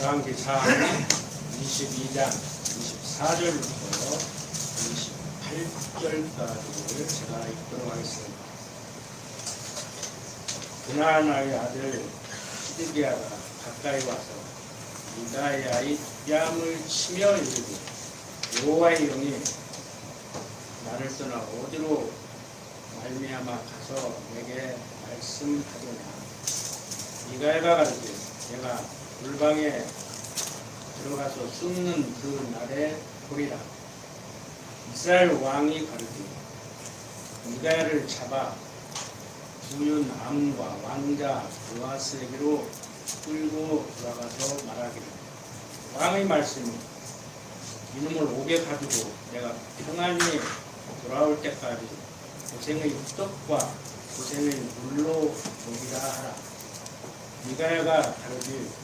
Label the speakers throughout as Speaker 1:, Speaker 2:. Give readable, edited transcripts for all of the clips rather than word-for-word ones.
Speaker 1: 열왕기상 22장 24절부터 28절까지를 제가 읽도록 하겠습니다. 그나나의 아들 시드기야가 가까이 와서 미가야의 뺨을 치며 이르되 여호와의 영이 나를 떠나 어디로 말미암아 가서 내게 말씀하더냐. 미가야가 가르되 내가 불방에 들어가서 숨는 그 날에 보리라. 이스라엘 왕이 가르되 미가야를 잡아 부윤 암과 왕자 요아스에게로 끌고 돌아가서 말하기를 왕의 말씀이 이놈을 옥에 가두고 내가 평안히 돌아올 때까지 고생의 떡과 고생의 물로 먹이라 하라. 미가야가 가르되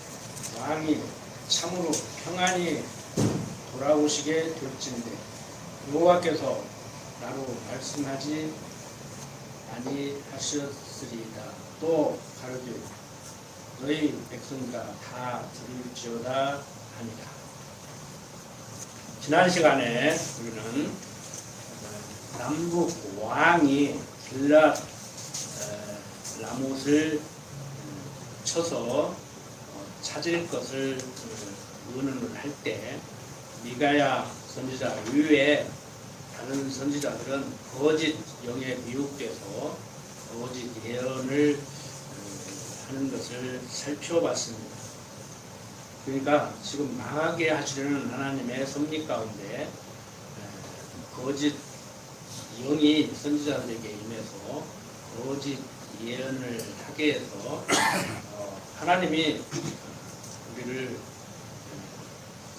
Speaker 1: 왕이 참으로 평안히 돌아오시게 될진데 여호와께서 나로 말씀하지 아니하셨으리이다. 또 가르되 너희 백성들아 다 들을지어다 하니라. 지난 시간에 우리는 남북 왕이 길랏 라못을 쳐서 찾을 것을 의논을 할 때 미가야 선지자 이외에 다른 선지자들은 거짓 영에 미혹돼서 거짓 예언을 하는 것을 살펴봤습니다. 그러니까 지금 망하게 하시려는 하나님의 섭리 가운데 거짓 영이 선지자들에게 임해서 거짓 예언을 하게 해서 하나님이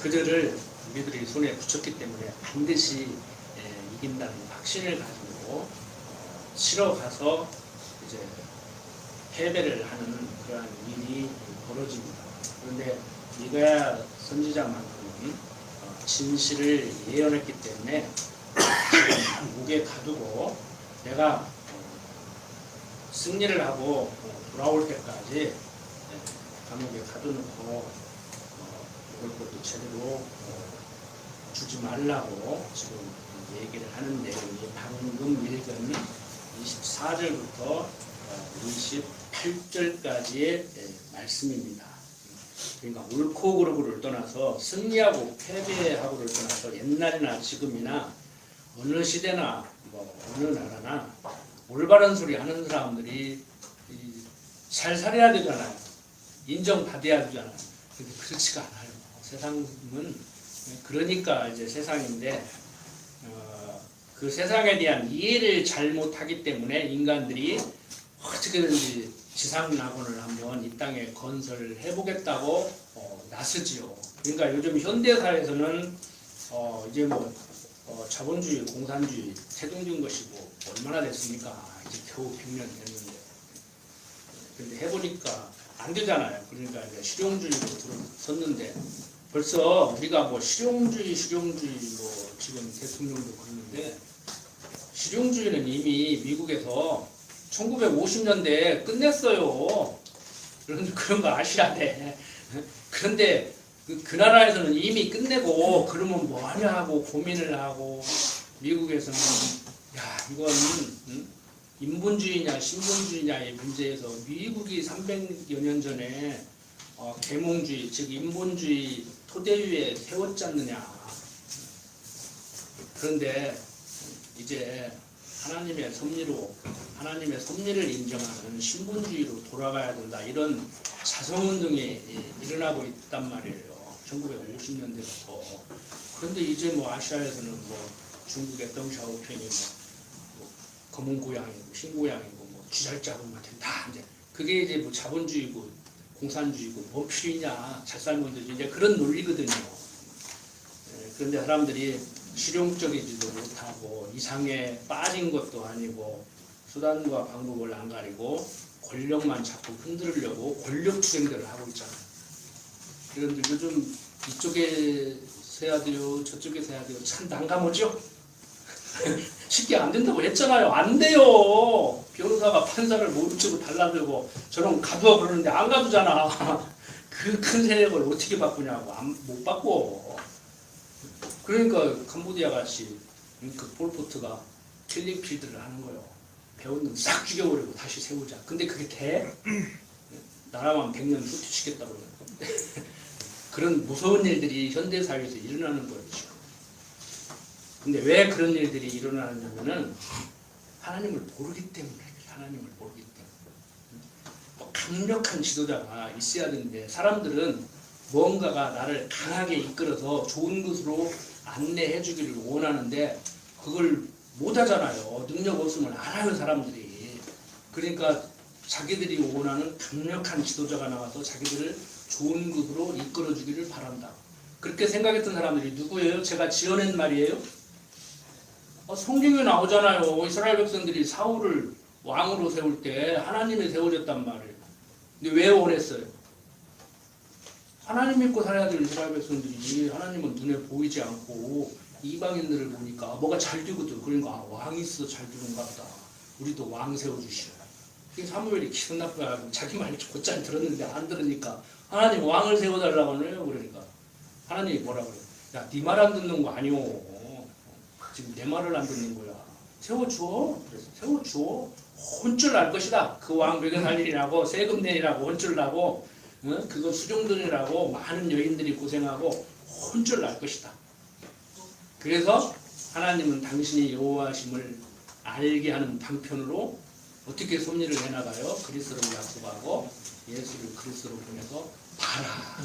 Speaker 1: 그들을 우리들이 손에 붙였기 때문에 반드시 이긴다는 확신을 가지고 치러 가서 이제 패배를 하는 그러한 일이 벌어집니다. 그런데 미가야 선지자만큼은 진실을 예언했기 때문에 목에 가두고 내가 승리를 하고 돌아올 때까지 감옥에 가둬놓고 먹을 것도 제대로 주지 말라고 지금 얘기를 하는 내용이 방금 읽은 24절부터 28절까지의 말씀입니다. 그러니까 옳고 그르고를 떠나서 승리하고 패배하고를 떠나서 옛날이나 지금이나 어느 시대나 어느 나라나 올바른 소리 하는 사람들이 살살해야 되잖아요. 인정받아야 되잖아요. 근데 그렇지가 않아요. 세상은 그러니까 이제 세상인데 그 세상에 대한 이해를 잘못하기 때문에 인간들이 어떻게든지 지상낙원을 한번 이 땅에 건설을 해보겠다고 나서지요. 그러니까 요즘 현대사회에서는 이제 자본주의, 공산주의 태동된 것이고 얼마나 됐습니까? 이제 겨우 100년 됐는데. 근데 해보니까 안 되잖아요. 그러니까 이제 실용주의로 들어섰는데 벌써 우리가 실용주의 지금 대통령도 그러는데 실용주의는 이미 미국에서 1950년대에 끝냈어요. 그런 거 아셔야 돼. 그런데 그 나라에서는 이미 끝내고 그러면 뭐 하냐 하고 고민을 하고 미국에서는 이건 인본주의냐 신본주의냐의 문제에서 미국이 300여 년 전에 계몽주의 즉 인본주의 토대 위에 세웠지 않느냐. 그런데 이제 하나님의 섭리를 인정하는 신본주의로 돌아가야 된다. 이런 자성운동이 일어나고 있단 말이에요. 1950년대부터. 그런데 이제 아시아에서는 중국의 덩샤오핑이 검은 고양이고 신고양이고 쥐잘짜고만 된다. 이제 그게 이제 자본주의고 공산주의고 뭐 필요냐 잘 살면 되지 이제 그런 논리거든요. 그런데 사람들이 실용적이지도 못하고 이상에 빠진 것도 아니고 수단과 방법을 안 가리고 권력만 자꾸 흔들려고 권력 투쟁들을 하고 있잖아요. 그런데 요즘 이쪽에서 해야 돼요 저쪽에서 해야 돼요 참 난감하죠? 쉽게 안 된다고 했잖아요. 안 돼요. 변호사가 판사를 모르고 달라들고 저런 가두어 그러는데 안 가두잖아. 그 큰 세력을 어떻게 바꾸냐고. 못 바꿔. 그러니까 캄보디아 같이 그 폴포트가 킬링 필드를 하는 거예요. 배운 놈 싹 죽여버리고 다시 세우자. 근데 그게 돼? 나라만 100년 후퇴시켰다고 그러는 그런 무서운 일들이 현대사회에서 일어나는 거예요. 근데 왜 그런 일들이 일어나느냐면은 하나님을 모르기 때문에. 하나님을 모르기 때문에. 강력한 지도자가 있어야 되는데 사람들은 뭔가가 나를 강하게 이끌어서 좋은 것으로 안내해 주기를 원하는데 그걸 못 하잖아요. 능력 없으면 안 하는 사람들이. 그러니까 자기들이 원하는 강력한 지도자가 나와서 자기들을 좋은 것으로 이끌어 주기를 바란다. 그렇게 생각했던 사람들이 누구예요? 제가 지어낸 말이에요? 성경에 나오잖아요. 이스라엘 백성들이 사울을 왕으로 세울 때 하나님이 세워졌단 말이에요. 근데 왜 원했어요? 하나님 믿고 살아야 될 이스라엘 백성들이 하나님은 눈에 보이지 않고 이방인들을 보니까 뭐가 잘 되거든. 그러니까 왕이 있어 잘 되는가 보다. 우리도 왕 세워주시오. 사무엘이 기분 나쁘고 자기 말 곧잘 들었는데 안 들으니까 하나님 왕을 세워달라고 하네요. 그러니까 하나님이 뭐라 그래요? 야, 네 말 안 듣는 거 아니오. 지금 내 말을 안 듣는 거야. 세워줘. 그래서 세워줘. 혼쭐 날 것이다. 그 왕 먹여 살리라고 세금 내리라고 혼쭐 나고 그거 수종들이라고 많은 여인들이 고생하고 혼쭐 날 것이다. 그래서 하나님은 당신이 여호와심을 알게 하는 방편으로 어떻게 섭리를 해나가요? 그리스도를 약속하고 예수를 그리스도로 보내서 봐라.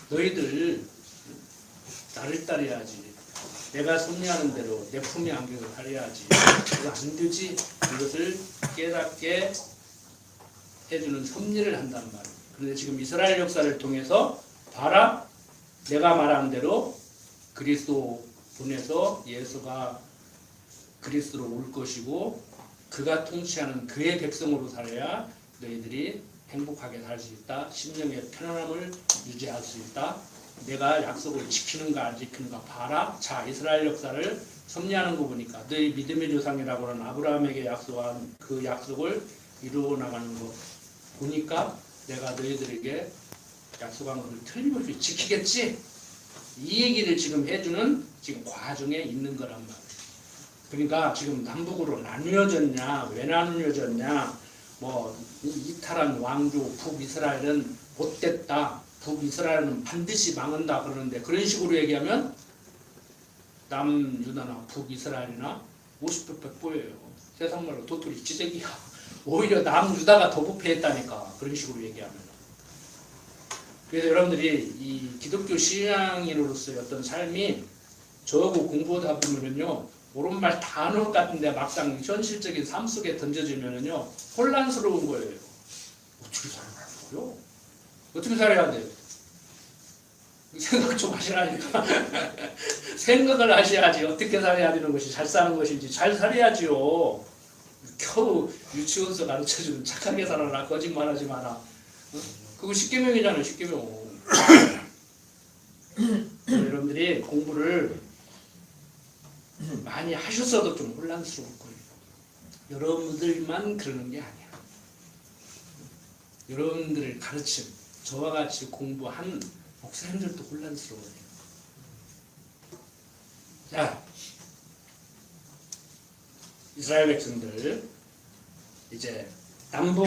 Speaker 1: 너희들 나를 따라야지. 내가 섭리하는 대로 내 품에 안겨서 살아야지. 그거 안 되지. 이것을 깨닫게 해주는 섭리를 한단 말이에요. 그런데 지금 이스라엘 역사를 통해서 봐라. 내가 말한 대로 그리스도 보내서 예수가 그리스도로 올 것이고 그가 통치하는 그의 백성으로 살아야 너희들이 행복하게 살 수 있다. 심령의 편안함을 유지할 수 있다. 내가 약속을 지키는가 안 지키는가 봐라. 자, 이스라엘 역사를 섭리하는 거 보니까 너희 믿음의 조상이라고 하는 아브라함에게 약속한 그 약속을 이루어 나가는 거 보니까 내가 너희들에게 약속한 것을 틀림없이 지키겠지. 이 얘기를 지금 해주는 지금 과정에 있는 거란 말이에요. 그러니까 지금 남북으로 나뉘어졌냐, 왜 나뉘어졌냐, 뭐 이탈한 왕조 북이스라엘은 못됐다, 북이스라엘은 반드시 망한다 그러는데 그런 식으로 얘기하면 남유다나 북이스라엘이나 50도 100보예요. 세상말로 도토리 지새끼야. 오히려 남유다가 더 부패했다니까 그런 식으로 얘기하면. 그래서 여러분들이 이 기독교 신앙인으로서의 어떤 삶이 저하고 공부하다 보면은요 옳은 말 다 하는 것 같은데 막상 현실적인 삶 속에 던져지면은요 혼란스러운 거예요. 어떻게 살아가요? 어떻게 살아야 돼요? 생각 좀 하시라니까. 생각을 하셔야지 어떻게 살아야 되는 것이 잘 사는 것인지 잘 살아야지요. 겨우 유치원서 가르쳐주는 착하게 살아라 거짓말하지 마라. 그거 십계명이잖아요. 십계명. 여러분들이 공부를 많이 하셨어도 좀 혼란스러울 거예요. 여러분들만 그러는 게 아니야. 여러분들을 가르친 저와 같이 공부한 목사님들도 혼란스러워요. 자, 이스라엘 백성들 이제 남북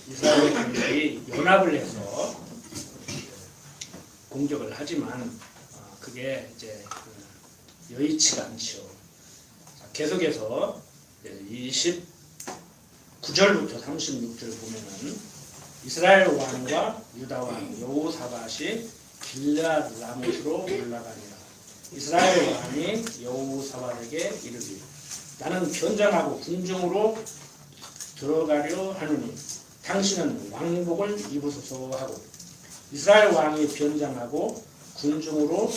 Speaker 1: 이스라엘 백성들이 연합을 해서 공격을 하지만 그게 이제 여의치가 않죠. 계속해서 29절부터 36절 보면은 이스라엘 왕과 유다 왕 여호사밧이 길르앗 라못으로 올라가니라. 이스라엘 왕이 여호사밧에게 이르되 나는 변장하고 군중으로 들어가려 하노니 당신은 왕복을 입으소서 하고 이스라엘 왕이 변장하고 군중으로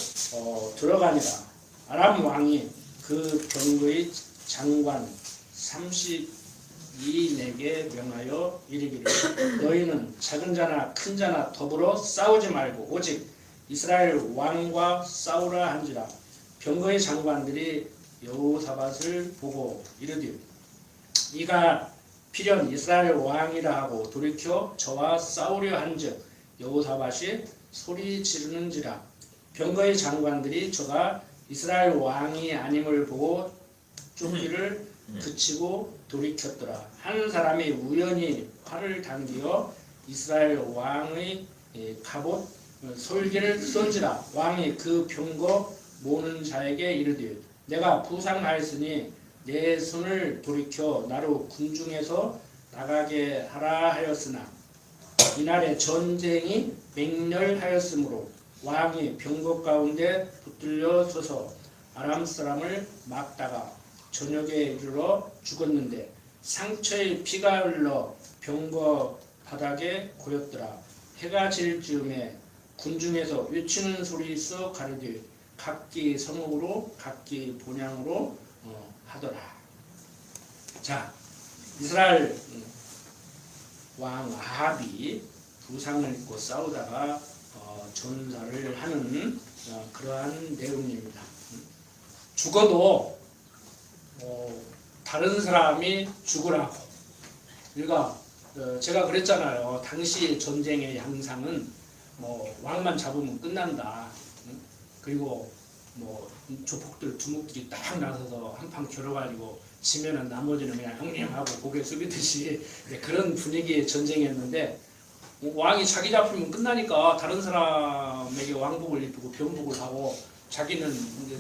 Speaker 1: 들어가니라. 아람 왕이 그 병거의 장관 32내게 명하여 이르기를 너희는 작은 자나 큰 자나 더불어 싸우지 말고 오직 이스라엘 왕과 싸우라 한지라. 병거의 장관들이 여호사밧을 보고 이르되 이가 필연 이스라엘 왕이라 하고 돌이켜 저와 싸우려 한즉 여호사밧이 소리 지르는지라. 병거의 장관들이 저가 이스라엘 왕이 아님을 보고 쫓기를 그치고 돌이켰더라. 한 사람이 우연히 활을 당기어 이스라엘 왕의 갑옷 솔기를 쏜지라. 왕이 그 병거 모는 자에게 이르되 내가 부상하였으니 내 손을 돌이켜 나로 군중에서 나가게 하라 하였으나 이날에 전쟁이 맹렬하였으므로 왕이 병거 가운데 붙들려 서서 아람 사람을 막다가 저녁에 이르러 죽었는데 상처에 피가 흘러 병거 바닥에 고였더라. 해가 질 즈음에 군중에서 외치는 소리 써 가르되 각기 성읍으로 각기 본향으로 하더라. 자, 이스라엘 왕 아합이 부상을 입고 싸우다가 전사를 하는 그러한 내용입니다. 죽어도 다른 사람이 죽으라고. 그러니까 제가 그랬잖아요. 당시 전쟁의 양상은 왕만 잡으면 끝난다. 그리고 조폭들 두목들이 딱 나서서 한판 겨뤄가지고 지면은 나머지는 그냥 형님하고 고개 숙이듯이 그런 분위기의 전쟁이었는데 왕이 자기 잡히면 끝나니까 다른 사람에게 왕복을 입히고 병복을 하고 자기는 이제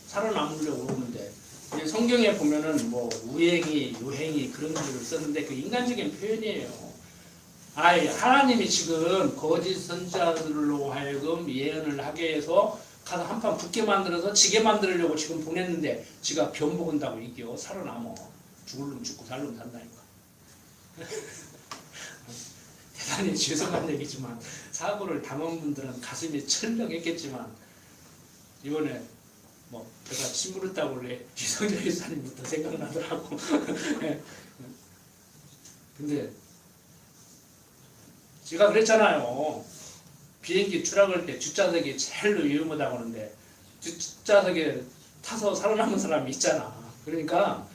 Speaker 1: 살아남으려고 그러는데 이제 성경에 보면은 우행이 요행이 그런 글을 썼는데 그 인간적인 표현이에요. 하나님이 지금 거짓 선지자들로 하여금 예언을 하게 해서 가서 한판 붙게 만들어서 지게 만들려고 지금 보냈는데 지가 병 먹은다고 이겨 살아남어. 죽을 놈 죽고 살 놈 산다니까. 대단히 죄송한 얘기지만 사고를 당한 분들은 가슴이 철렁했겠지만 이번에 제가 침울했다고 원래 기성자 유사님부터 생각나더라고. 근데 제가 그랬잖아요. 비행기 추락할 때 뒷좌석이 제일로 위험하다고 하는데 뒷좌석에 타서 살아남은 사람이 있잖아. 그러니까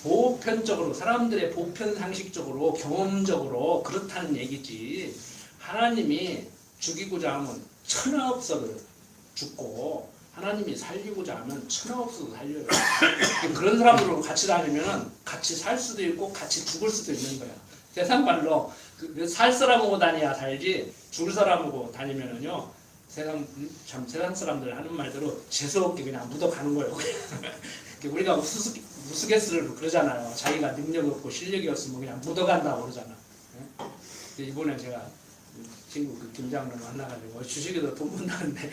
Speaker 1: 보편적으로 사람들의 보편 상식적으로 경험적으로 그렇다는 얘기지. 하나님이 죽이고자 하면 천하 없어도 죽고 하나님이 살리고자 하면 천하 없어도 살려요. 그런 사람들하고 같이 다니면 같이 살 수도 있고 같이 죽을 수도 있는 거야. 세상 말로 살 사람하고 다녀야 살지 죽을 사람하고 다니면은요 세상 사람들 하는 말대로 재수없게 그냥 묻어가는 거예요. 우리가 우스갯소리로 그러잖아요. 자기가 능력이 없고 실력이 없으면 그냥 묻어간다고 그러잖아. 이번에 제가 친구 김장로 만나가지고 주식에도 돈 번다는데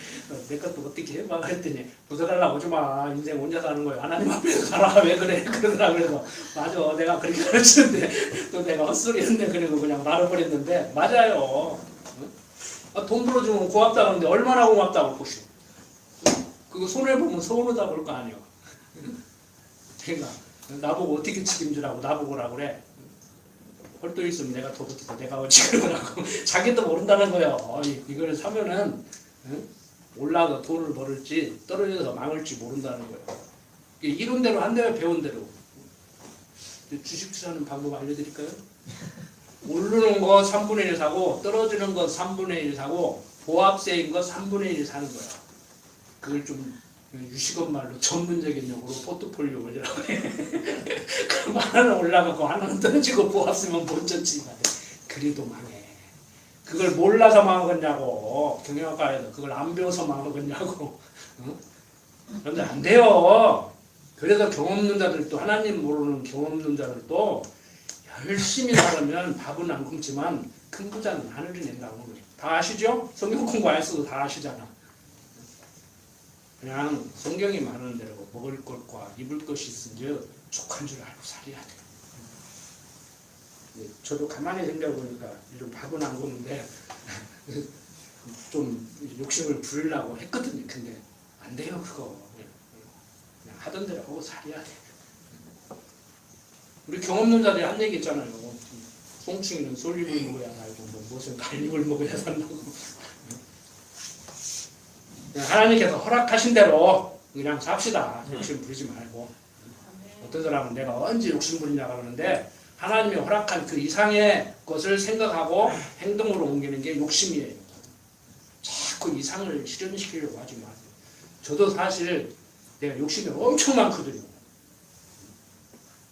Speaker 1: 내 것도 어떻게 해봐 그랬더니 묻어달라고 오지마. 인생 혼자 사는 거야. 하나님 앞에서 살아. 왜 그래? 그러더라. 그래서 맞아. 내가 그렇게 가르치는데 또 내가 헛소리 했는데 그리고 그냥 말아버렸는데 맞아요. 돈 벌어주면 고맙다 그러는데 얼마나 고맙다고 보시오. 그거 손해보면 서운하다 그럴 거 아니에요. 그러니까 나보고 어떻게 책임지라고 나보고 오라 그래. 헐도 있으면 내가 더 붙어서 내가 어찌 그러더라고. 자기도 모른다는 거예요. 이걸 사면은 올라가 돈을 벌을지 떨어져서 망할지 모른다는 거예요. 이런 대로 한대요. 배운 대로. 주식 투자하는 방법 알려드릴까요? 오르는 거 3분의 1 사고 떨어지는 거 3분의 1 사고 보합세인 거 3분의 1 사는 거야. 그걸 좀 유식업 말로 전문적인 용어로 포트폴리오 올리라고 해. 그럼 하나는 올라가고 하나는 떨어지고 보합세면 본전치가 돼. 그래도 망해. 그걸 몰라서 망하겠냐고. 경영학과에서 그걸 안 배워서 망하겠냐고. 응? 그런데 안 돼요. 그래서 경험 없는 자들도 하나님 모르는 경험 없는 자들도 열심히 살면 밥은 안 굶지만 큰 부자는 하늘이 낸다고 하는 거예요. 다 아시죠? 성경 공부 안 했어도 다 아시잖아. 그냥 성경이 말하는 대로 먹을 것과 입을 것이 있은즉 족한 줄 알고 살아야 돼요. 저도 가만히 생각해보니까 이런 밥은 안 굶는데 좀 욕심을 부리려고 했거든요. 근데 안 돼요 그거. 그냥 하던 대로 하고 살아야 돼. 우리 경험 없는 자들이 한 얘기 있잖아요. 송충이는 솔잎을 먹어야 살고 무슨 갈잎을 먹어야 산다고. 하나님께서 허락하신 대로 그냥 삽시다. 욕심 부리지 말고. 어떤 사람은 내가 언제 욕심 부리냐고 하는데 하나님이 허락한 그 이상의 것을 생각하고 행동으로 옮기는 게 욕심이에요. 자꾸 이상을 실현시키려고 하지 마세요. 저도 사실 내가 욕심이 엄청 많거든요.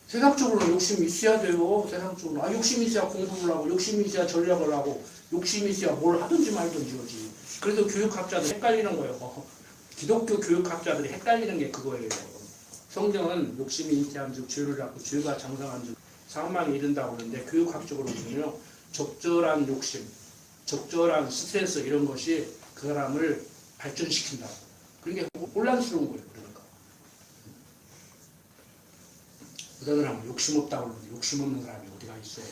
Speaker 1: 세상적으로 욕심이 있어야 돼요. 세상적으로. 욕심이 있어야 공부를 하고, 욕심이 있어야 전략을 하고, 욕심이 있어야 뭘 하든지 말든지 하지. 그래서 교육학자들이 헷갈리는 거예요. 기독교 교육학자들이 헷갈리는 게 그거예요. 성경은 욕심이 인태한즉 죄를 잡고 죄가 장성한즉 사망에 이른다고 하는데, 교육학적으로 보면 적절한 욕심, 적절한 스트레스 이런 것이 그 사람을 발전시킨다고. 그게 혼란스러운 거예요. 그러니까 어떤 사람은 욕심 없다고 그러는데 욕심 없는 사람이 어디가 있어요.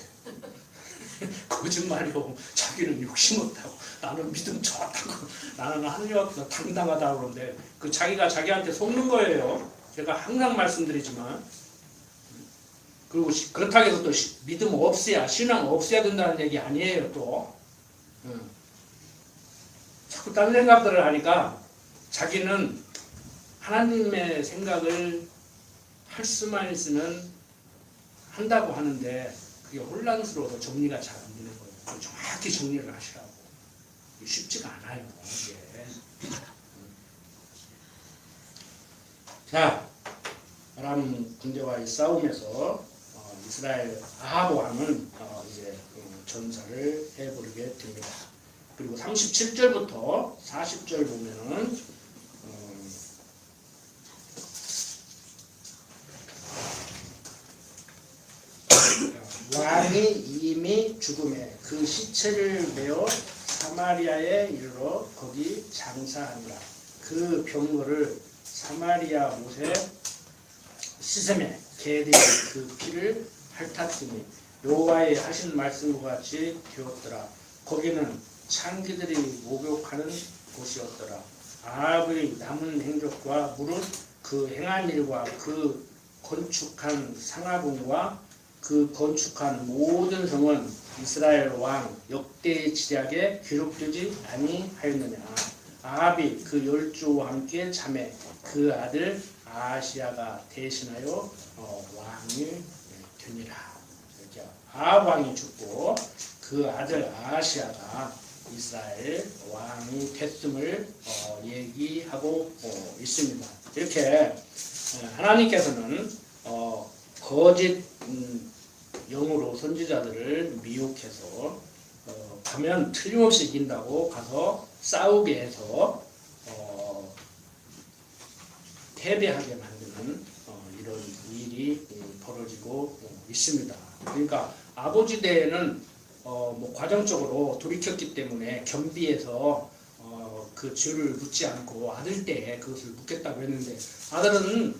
Speaker 1: 거짓말이요. 자기는 욕심 없다고, 나는 믿음 좋았다고, 나는 하느님 앞에서 당당하다고 그러는데 그 자기가 자기한테 속는 거예요. 제가 항상 말씀드리지만. 그리고 그렇다고 해서 또 믿음 없어야, 신앙 없어야 된다는 얘기 아니에요. 또 자꾸 딴 생각들을 하니까 자기는 하나님의 생각을 할 수만 있으면 한다고 하는데 그게 혼란스러워서 정리가 잘 안 되는 거예요. 정확히 정리를 하시라고. 쉽지가 않아요. 이게. 자, 아람 군대와의 싸움에서 이스라엘 아합 왕은 이제 전사를 해버리게 됩니다. 그리고 37절부터 40절 보면은 왕이 이미 죽음에 그 시체를 메어 사마리아에 이르러 거기 장사하니라. 그 병거를 사마리아 못에 시셈에 개들이 그 피를 핥았으니 여호와의 하신 말씀과 같이 되었더라. 거기는 창기들이 목욕하는 곳이었더라. 아합의 남은 행적과 무릇 그 행한 일과 그 건축한 상하궁과 그 건축한 모든 성은 이스라엘 왕 역대의 지략에 기록되지 아니하였느냐. 아합이 그 10주와 함께 잠에 그 아들 아하시야가 대신하여 왕이 되니라. 이렇게 아합 왕이 죽고 그 아들 아하시야가 이스라엘 왕이 됐음을 얘기하고 있습니다. 이렇게 하나님께서는 거짓 영으로 선지자들을 미혹해서 가면 틀림없이 이긴다고 가서 싸우게 해서 패배하게 만드는 이런 일이 벌어지고 있습니다. 그러니까 아버지 대에는 뭐 과정적으로 돌이켰기 때문에 겸비해서 그 죄를 묻지 않고 아들 때에 그것을 묻겠다고 했는데, 아들은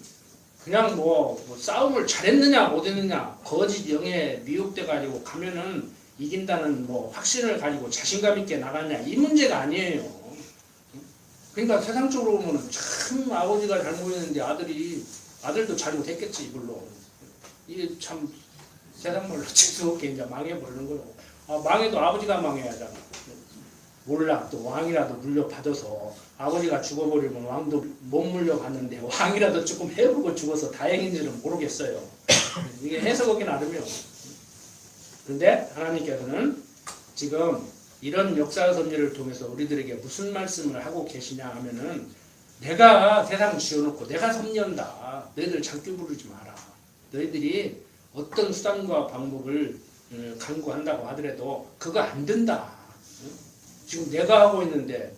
Speaker 1: 그냥 뭐 싸움을 잘했느냐 못했느냐 거짓 영에 미혹돼 가지고 가면은 이긴다는 뭐 확신을 가지고 자신감 있게 나갔냐 이 문제가 아니에요. 그러니까 세상적으로 보면은 참 아버지가 잘못했는데 아들도 잘못했겠지 이걸로. 이게 참 세상 말로 재수없게 이제 망해버리는 거예요. 망해도 아버지가 망해야 하잖아. 몰라, 또 왕이라도 물려받아서 아버지가 죽어버리면 왕도 못 물려받는데 왕이라도 조금 해보고 죽어서 다행인지는 모르겠어요. 이게 해석하기 나름이요. 그런데 하나님께서는 지금 이런 역사 섭리를 통해서 우리들에게 무슨 말씀을 하고 계시냐 하면은, 내가 세상 지어놓고 내가 섭리한다. 너희들 장기 부르지 마라. 너희들이 어떤 수단과 방법을 강구한다고 하더라도 그거 안 된다. 지금 내가 하고 있는데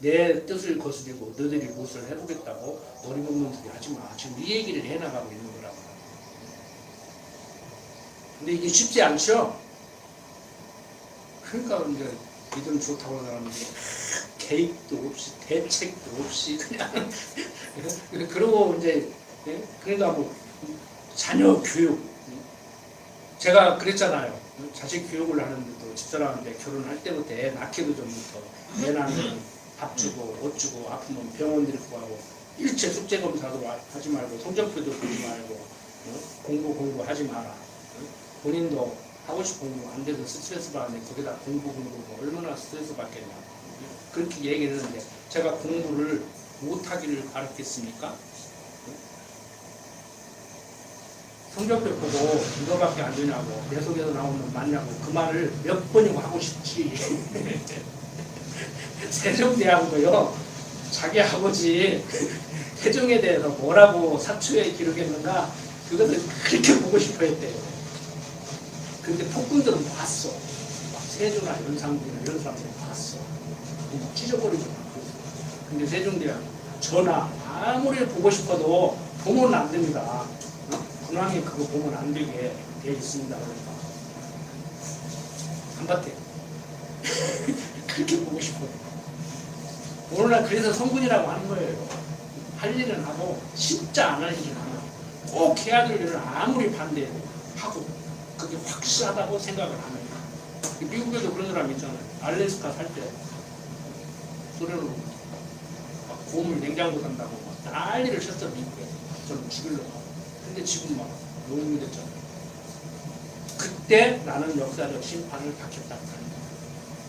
Speaker 1: 내 뜻을 거스리고 너희들이 무엇을 해보겠다고 어림없는 소리 하지 마. 지금 이 얘기를 해나가고 있는 거라고. 근데 이게 쉽지 않죠? 그러니까 이제 믿음 좋다고 하는 사람들이 계획도 없이 대책도 없이 그냥 그러고 이제 그러니까 뭐 자녀 교육, 제가 그랬잖아요. 자식 교육을 하는데도 집사람한테 결혼할 때부터 애 낳기도 전부터 애 낳으면 밥 주고 옷 주고 아프면 병원 데리고 가고 일체 숙제 검사도 하지 말고 성적표도 보지 말고 공부하지 마라. 본인도 하고 싶은 공부 안 돼서 스트레스 받는데 거기다 공부 얼마나 스트레스 받겠냐. 그렇게 얘기를 했는데 제가 공부를 못하기를 바랐겠습니까? 성적표 보고 이거밖에 안 되냐고 내 속에서 나오는 맞냐고 그 말을 몇 번이고 하고 싶지. 세종대왕도요 자기 아버지 태종에 대해서 뭐라고 사초에 기록했는가 그것을 그렇게 보고 싶어 했대요. 근데 폭군들은 봤어. 막 세조나 연상군이나 이런 사람들이 봤어. 막 찢어버리고 막. 근데 세종대왕 전하 아무리 보고 싶어도 보면 안 됩니다. 군왕이 그거 보면 안 되게 돼 있습니다. 그러니까 한바탕 그렇게 보고 싶어요. 오늘날 그래서 성군이라고 하는 거예요. 할 일은 하고 진짜 안 할 일은 안 하고 꼭 해야 될 일은 아무리 반대해도 하고 그게 확실하다고 생각을 하는 거예요. 미국에도 그런 사람 있잖아요. 알래스카 살 때 소련으로 막 고물 냉장고 산다고 막 난리를 쳤어. 미국에 저는 죽이려고. 근데 지금 막 노웅이 됐잖아요. 그때 나는 역사적 심판을 받겠다고 합니다.